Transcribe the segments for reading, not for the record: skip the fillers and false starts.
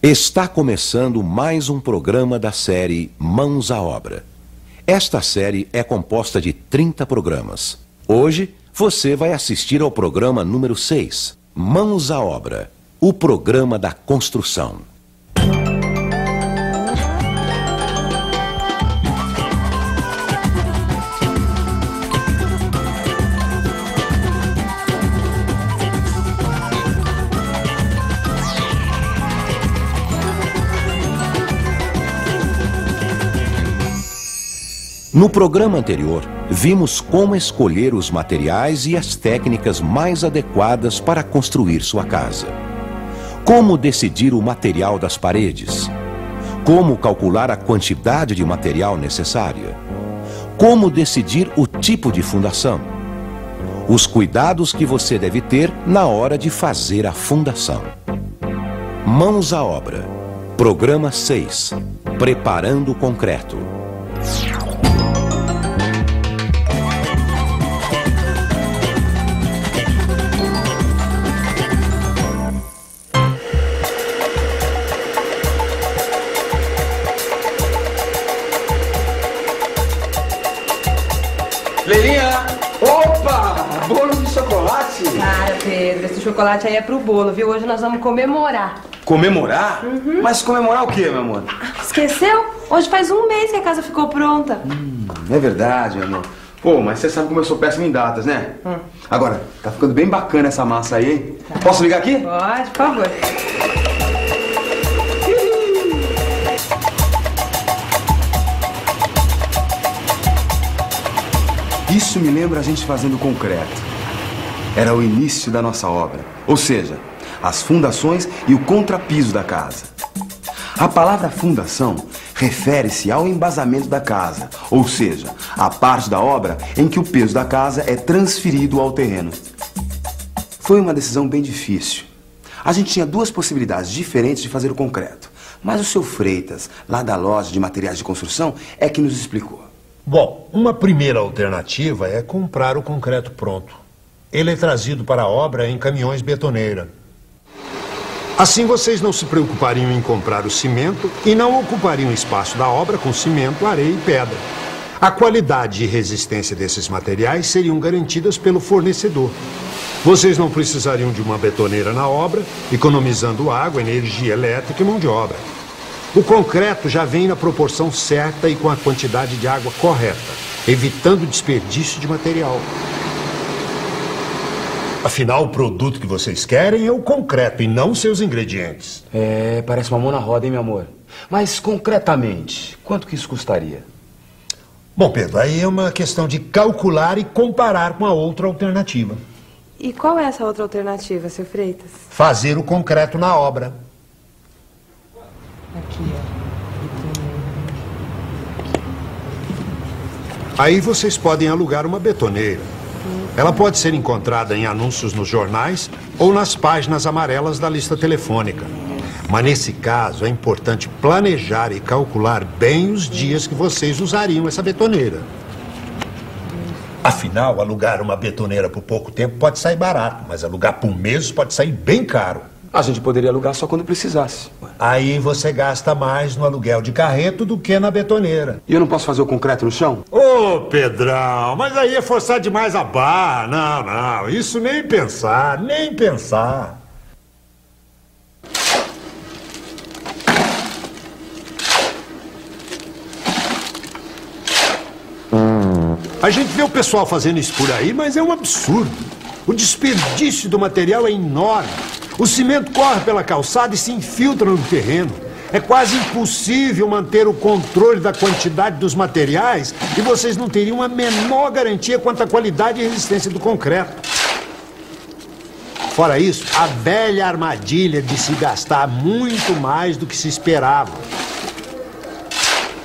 Está começando mais um programa da série Mãos à Obra. Esta série é composta de 30 programas. Hoje, você vai assistir ao programa número 6, Mãos à Obra, o programa da construção. No programa anterior, vimos como escolher os materiais e as técnicas mais adequadas para construir sua casa. Como decidir o material das paredes. Como calcular a quantidade de material necessária. Como decidir o tipo de fundação. Os cuidados que você deve ter na hora de fazer a fundação. Mãos à obra. Programa 6. Preparando o concreto. Leilinha! Opa! Bolo de chocolate! Cara, Pedro, esse chocolate aí é pro bolo, viu? Hoje nós vamos comemorar. Comemorar? Uhum. Mas comemorar o quê, meu amor? Esqueceu? Hoje faz um mês que a casa ficou pronta. É verdade, meu amor. Pô, mas você sabe como eu sou péssimo em datas, né? Agora, tá ficando bem bacana essa massa aí, hein? Tá. Posso ligar aqui? Pode, por favor. Isso me lembra a gente fazendo concreto. Era o início da nossa obra. Ou seja, as fundações e o contrapiso da casa. A palavra fundação refere-se ao embasamento da casa, ou seja, a parte da obra em que o peso da casa é transferido ao terreno. Foi uma decisão bem difícil. A gente tinha duas possibilidades diferentes de fazer o concreto, mas o seu Freitas, lá da loja de materiais de construção, é que nos explicou. Bom, uma primeira alternativa é comprar o concreto pronto. Ele é trazido para a obra em caminhões betoneira. Assim vocês não se preocupariam em comprar o cimento e não ocupariam espaço da obra com cimento, areia e pedra. A qualidade e resistência desses materiais seriam garantidas pelo fornecedor. Vocês não precisariam de uma betoneira na obra, economizando água, energia elétrica e mão de obra. O concreto já vem na proporção certa e com a quantidade de água correta, evitando desperdício de material. Afinal, o produto que vocês querem é o concreto e não seus ingredientes. É, parece uma mão na roda, hein, meu amor? Mas, concretamente, quanto que isso custaria? Bom, Pedro, aí é uma questão de calcular e comparar com a outra alternativa. E qual é essa outra alternativa, seu Freitas? Fazer o concreto na obra. Aqui, ó. Aí vocês podem alugar uma betoneira. Ela pode ser encontrada em anúncios nos jornais ou nas páginas amarelas da lista telefônica. Mas nesse caso é importante planejar e calcular bem os dias que vocês usariam essa betoneira. Afinal, alugar uma betoneira por pouco tempo pode sair barato, mas alugar por meses pode sair bem caro. A gente poderia alugar só quando precisasse. Aí você gasta mais no aluguel de carreto do que na betoneira. E eu não posso fazer o concreto no chão? Ô, Pedrão, mas aí é forçar demais a barra. Não, isso nem pensar, nem pensar. A gente vê o pessoal fazendo isso por aí, mas é um absurdo. O desperdício do material é enorme. O cimento corre pela calçada e se infiltra no terreno. É quase impossível manter o controle da quantidade dos materiais e vocês não teriam a menor garantia quanto à qualidade e resistência do concreto. Fora isso, a velha armadilha de se gastar muito mais do que se esperava.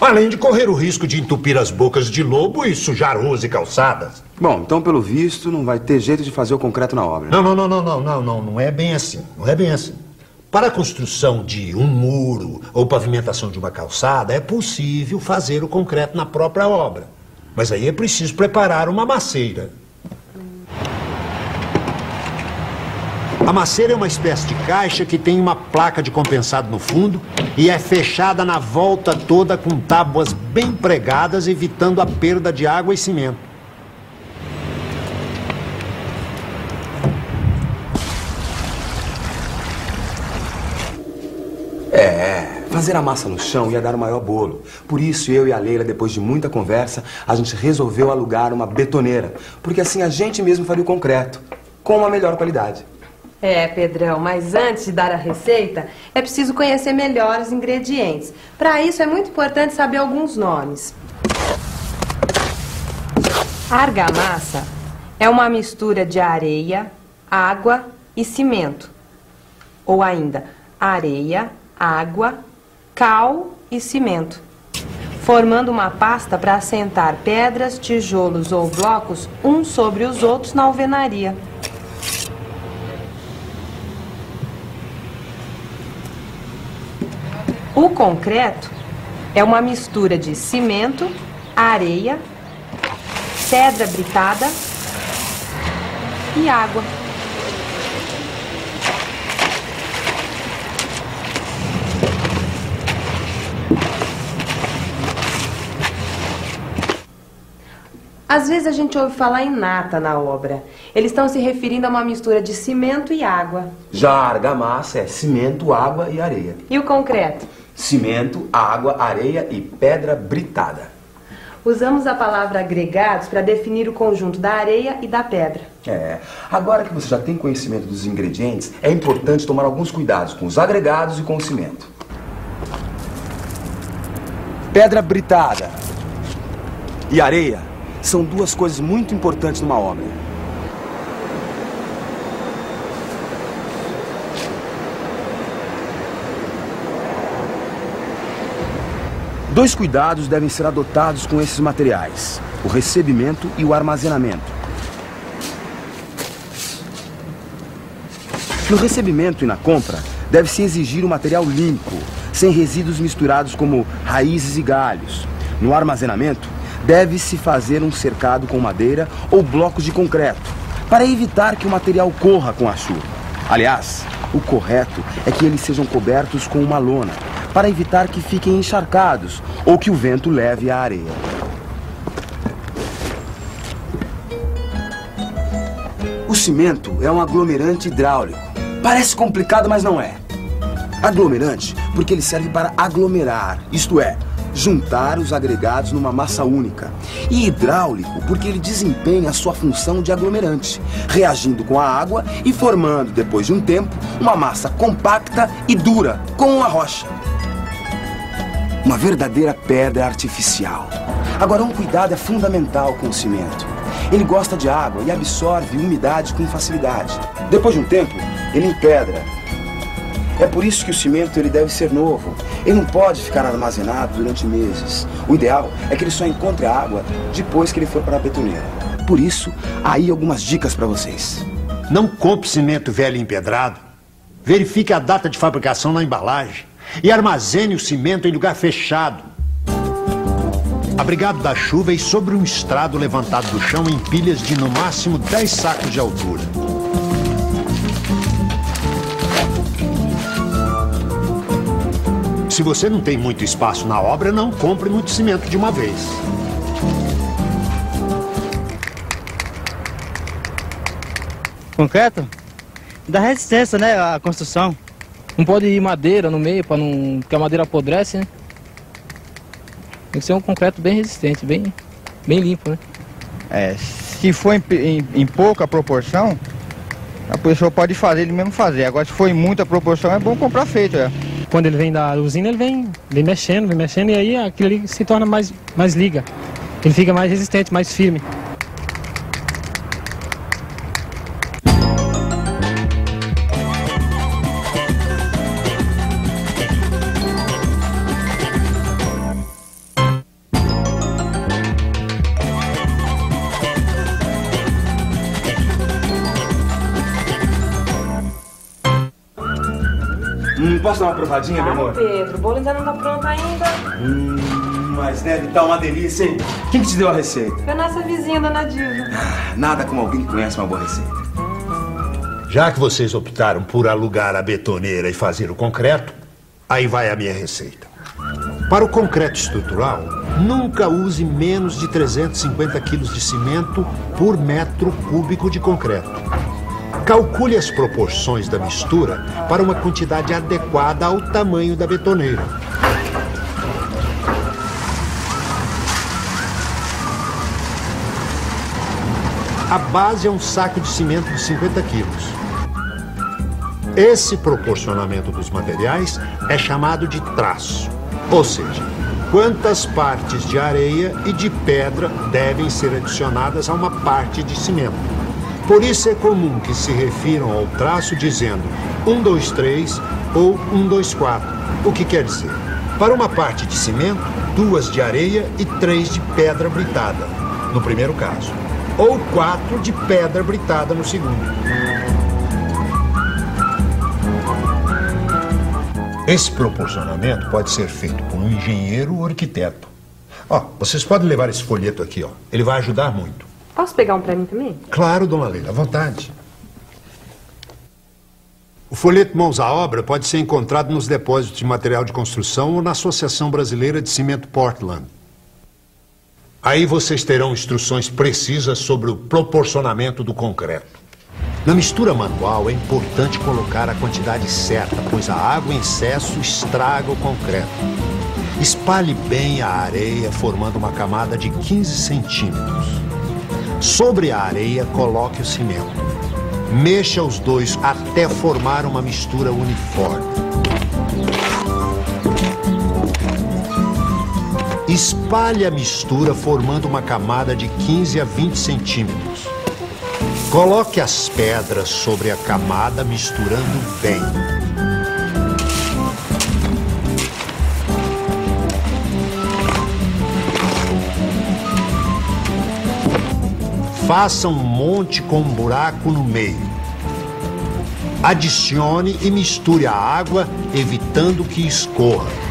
Além de correr o risco de entupir as bocas de lobo e sujar ruas e calçadas. Bom, então, pelo visto, não vai ter jeito de fazer o concreto na obra. Não é bem assim. Não é bem assim. Para a construção de um muro ou pavimentação de uma calçada, é possível fazer o concreto na própria obra. Mas aí é preciso preparar uma maceira. A maceira é uma espécie de caixa que tem uma placa de compensado no fundo e é fechada na volta toda com tábuas bem pregadas, evitando a perda de água e cimento. Fazer a massa no chão ia dar o maior bolo. Por isso, eu e a Leila, depois de muita conversa, a gente resolveu alugar uma betoneira. Porque assim a gente mesmo faria o concreto, com uma melhor qualidade. É, Pedrão, mas antes de dar a receita, é preciso conhecer melhor os ingredientes. Para isso, é muito importante saber alguns nomes. A argamassa é uma mistura de areia, água e cimento. Ou ainda, areia, água, cal e cimento, formando uma pasta para assentar pedras, tijolos ou blocos uns sobre os outros na alvenaria. O concreto é uma mistura de cimento, areia, pedra britada e água. Às vezes a gente ouve falar em nata na obra. Eles estão se referindo a uma mistura de cimento e água. Já a argamassa é cimento, água e areia. E o concreto? Cimento, água, areia e pedra britada. Usamos a palavra agregados para definir o conjunto da areia e da pedra. Agora que você já tem conhecimento dos ingredientes, é importante tomar alguns cuidados com os agregados e com o cimento. Pedra britada e areia são duas coisas muito importantes numa obra. Dois cuidados devem ser adotados com esses materiais: o recebimento e o armazenamento. No recebimento e na compra, deve-se exigir um material limpo, sem resíduos misturados como raízes e galhos. No armazenamento, deve-se fazer um cercado com madeira ou blocos de concreto, para evitar que o material corra com a chuva. Aliás, o correto é que eles sejam cobertos com uma lona, para evitar que fiquem encharcados ou que o vento leve a areia. O cimento é um aglomerante hidráulico. Parece complicado, mas não é. Aglomerante porque ele serve para aglomerar, isto é, juntar os agregados numa massa única. E hidráulico porque ele desempenha a sua função de aglomerante, reagindo com a água e formando, depois de um tempo, uma massa compacta e dura, como uma rocha. Uma verdadeira pedra artificial. Agora, um cuidado é fundamental com o cimento. Ele gosta de água e absorve umidade com facilidade. Depois de um tempo, ele empedra. É por isso que o cimento ele deve ser novo. Ele não pode ficar armazenado durante meses. O ideal é que ele só encontre a água depois que ele for para a betoneira. Por isso, aí algumas dicas para vocês. Não compre cimento velho e empedrado. Verifique a data de fabricação na embalagem. E armazene o cimento em lugar fechado, abrigado da chuva e sobre um estrado levantado do chão em pilhas de no máximo 10 sacos de altura. Se você não tem muito espaço na obra, não compre muito cimento de uma vez. Concreto dá resistência, né, à construção. Não pode ir madeira no meio, para não, porque a madeira apodrece, né? Tem que ser um concreto bem resistente, bem limpo, né? Se for em pouca proporção, a pessoa pode fazer, ele mesmo fazer. Agora, se for em muita proporção, é bom comprar feito, Quando ele vem da usina, ele vem mexendo, e aí aquilo ali se torna mais liga. Ele fica mais resistente, mais firme. Posso dar uma provadinha, meu amor? Pedro, o bolo ainda não tá pronto ainda. Mas deve estar uma delícia, hein? Quem que te deu a receita? Foi a nossa vizinha, dona Dilma. Nada como alguém que conhece uma boa receita. Já que vocês optaram por alugar a betoneira e fazer o concreto, aí vai a minha receita. Para o concreto estrutural, nunca use menos de 350 quilos de cimento por metro cúbico de concreto. Calcule as proporções da mistura para uma quantidade adequada ao tamanho da betoneira. A base é um saco de cimento de 50 quilos. Esse proporcionamento dos materiais é chamado de traço, ou seja, quantas partes de areia e de pedra devem ser adicionadas a uma parte de cimento. Por isso é comum que se refiram ao traço dizendo 1, 2, 3 ou 1, 2, 4, o que quer dizer, para uma parte de cimento, 2 de areia e 3 de pedra britada, no primeiro caso, ou 4 de pedra britada no segundo. Esse proporcionamento pode ser feito por um engenheiro ou arquiteto. Vocês podem levar esse folheto aqui, ele vai ajudar muito. Posso pegar um pra mim também? Claro, dona Leila, à vontade. O folheto Mãos à Obra pode ser encontrado nos depósitos de material de construção ou na Associação Brasileira de Cimento Portland. Aí vocês terão instruções precisas sobre o proporcionamento do concreto. Na mistura manual é importante colocar a quantidade certa, pois a água em excesso estraga o concreto. Espalhe bem a areia, formando uma camada de 15 centímetros. Sobre a areia, coloque o cimento. Mexa os dois até formar uma mistura uniforme. Espalhe a mistura formando uma camada de 15 a 20 centímetros. Coloque as pedras sobre a camada misturando bem. Faça um monte com um buraco no meio. Adicione e misture a água, evitando que escorra.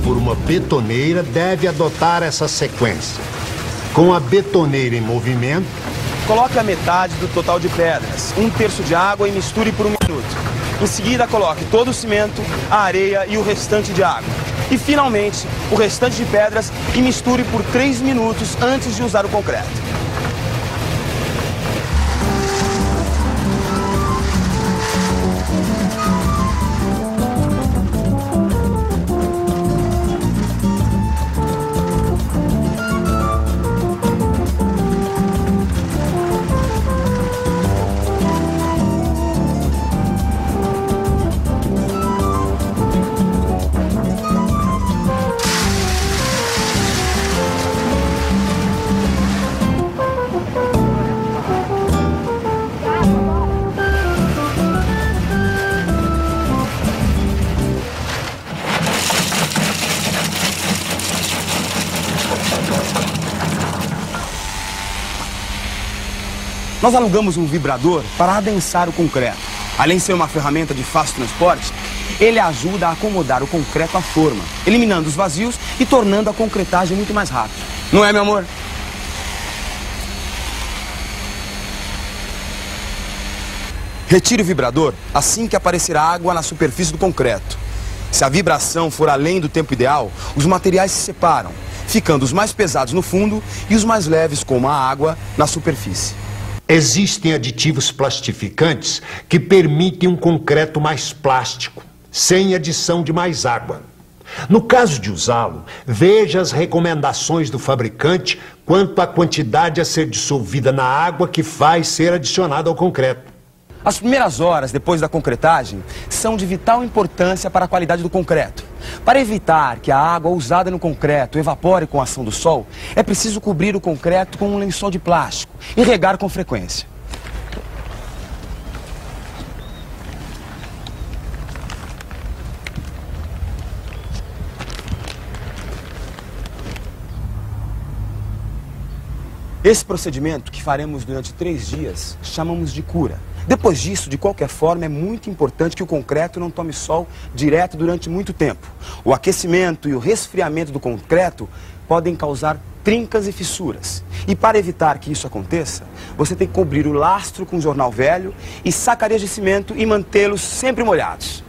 Por uma betoneira deve adotar essa sequência. Com a betoneira em movimento, coloque a metade do total de pedras, 1/3 de água e misture por 1 minuto. Em seguida, coloque todo o cimento, a areia e o restante de água. E, finalmente, o restante de pedras e misture por 3 minutos antes de usar o concreto. Nós alugamos um vibrador para adensar o concreto. Além de ser uma ferramenta de fácil transporte, ele ajuda a acomodar o concreto à forma, eliminando os vazios e tornando a concretagem muito mais rápida. Não é, meu amor? Retire o vibrador assim que aparecer água na superfície do concreto. Se a vibração for além do tempo ideal, os materiais se separam, ficando os mais pesados no fundo e os mais leves, como a água, na superfície. Existem aditivos plastificantes que permitem um concreto mais plástico, sem adição de mais água. No caso de usá-lo, veja as recomendações do fabricante quanto à quantidade a ser dissolvida na água que vai ser adicionada ao concreto. As primeiras horas depois da concretagem são de vital importância para a qualidade do concreto. Para evitar que a água usada no concreto evapore com a ação do sol, é preciso cobrir o concreto com um lençol de plástico e regar com frequência. Esse procedimento, que faremos durante 3 dias, chamamos de cura. Depois disso, de qualquer forma, é muito importante que o concreto não tome sol direto durante muito tempo. O aquecimento e o resfriamento do concreto podem causar trincas e fissuras. E para evitar que isso aconteça, você tem que cobrir o lastro com jornal velho e sacarias de cimento e mantê-los sempre molhados.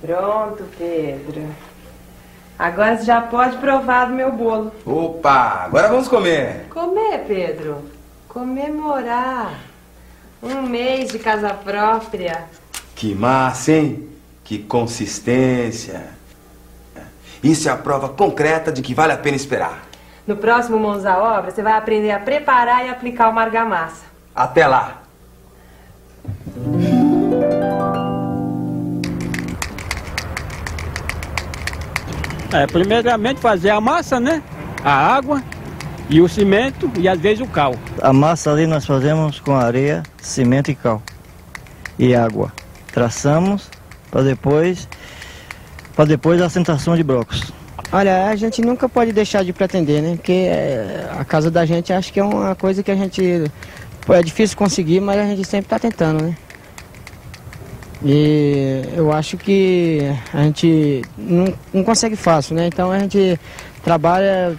Pronto, Pedro. Agora você já pode provar do meu bolo. Opa, agora vamos comer. Comer, Pedro. Comemorar. 1 mês de casa própria. Que massa, hein? Que consistência. Isso é a prova concreta de que vale a pena esperar. No próximo Mãos à Obra, você vai aprender a preparar e aplicar uma argamassa. Até lá. Primeiramente fazer a massa, né? A água e o cimento e às vezes o cal. A massa ali nós fazemos com areia, cimento e cal. E água. Traçamos para depois a assentação de blocos. Olha, a gente nunca pode deixar de pretender, né? Porque a casa da gente acho que é uma coisa que a gente... é difícil conseguir, mas a gente sempre está tentando, né? E eu acho que a gente não consegue fácil, né? Então a gente trabalha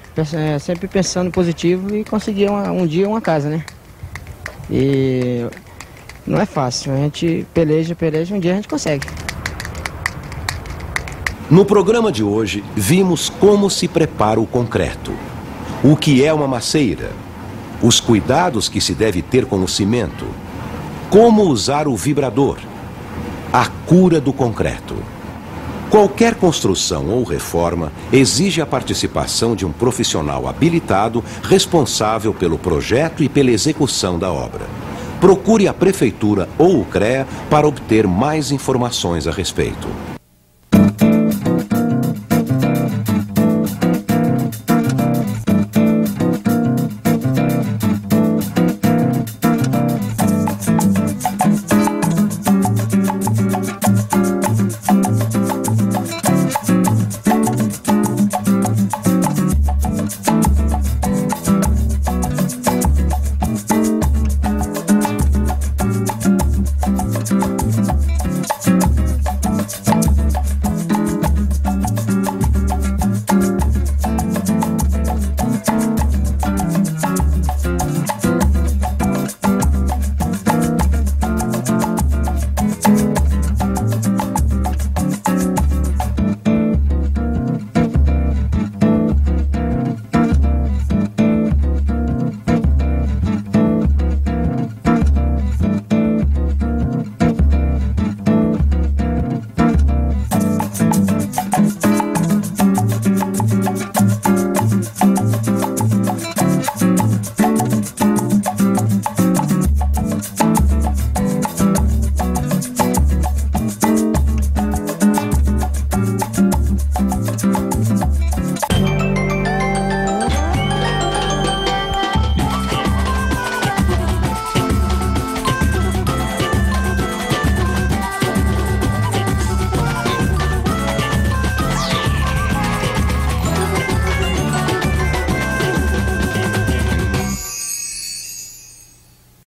sempre pensando positivo e conseguir um dia uma casa, né? E não é fácil, a gente peleja, um dia a gente consegue. No programa de hoje, vimos como se prepara o concreto, o que é uma maceira, os cuidados que se deve ter com o cimento, como usar o vibrador, a cura do concreto. Qualquer construção ou reforma exige a participação de um profissional habilitado responsável pelo projeto e pela execução da obra. Procure a Prefeitura ou o CREA para obter mais informações a respeito.